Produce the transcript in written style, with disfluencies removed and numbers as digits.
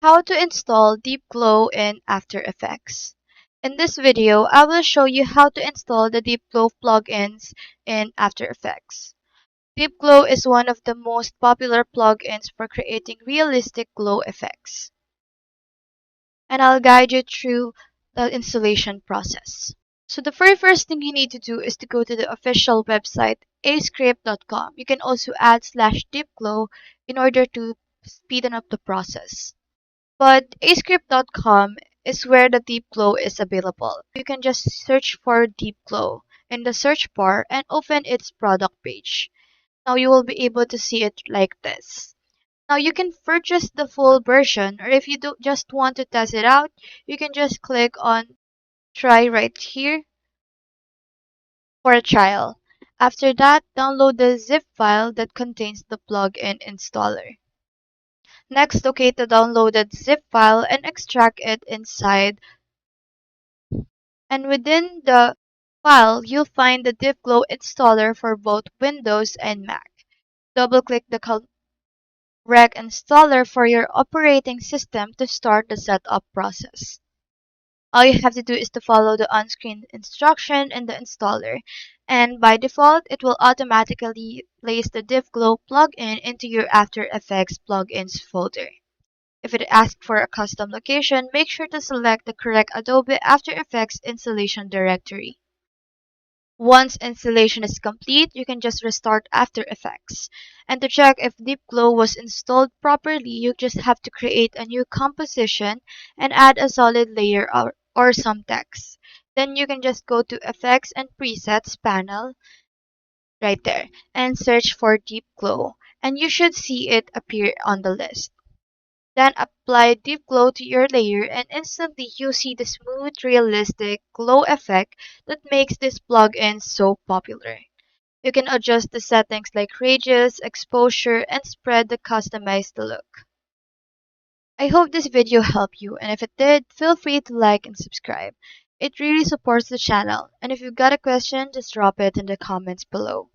How to install Deep Glow in After Effects. In this video, I will show you how to install the Deep Glow plugins in After Effects. Deep Glow is one of the most popular plugins for creating realistic glow effects, and I'll guide you through the installation process. So the very first thing you need to do is to go to the official website ascript.com. You can also add /deepglow in order to speeden up the process. But ascript.com is where the Deep Glow is available. You can just search for Deep Glow in the search bar and open its product page. Now you will be able to see it like this. Now you can purchase the full version, or if you don't just want to test it out, you can just click on try right here for a trial. After that, download the zip file that contains the plugin installer. Next, locate the downloaded zip file and extract it inside, and within the file, you'll find the DeepGlow installer for both Windows and Mac. Double-click the correct installer for your operating system to start the setup process. All you have to do is to follow the on-screen instruction in the installer, and by default, it will automatically place the DeepGlow plugin into your After Effects plugins folder. If it asks for a custom location, make sure to select the correct Adobe After Effects installation directory. Once installation is complete, you can just restart After Effects. And to check if Deep Glow was installed properly, you just have to create a new composition and add a solid layer or some text. Then you can just go to Effects and Presets panel right there and search for Deep Glow. And you should see it appear on the list. Then apply Deep Glow to your layer and instantly you see the smooth, realistic glow effect that makes this plugin so popular. You can adjust the settings like radius, exposure, and spread to customize the look. I hope this video helped you, and if it did, feel free to like and subscribe. It really supports the channel, and if you've got a question, just drop it in the comments below.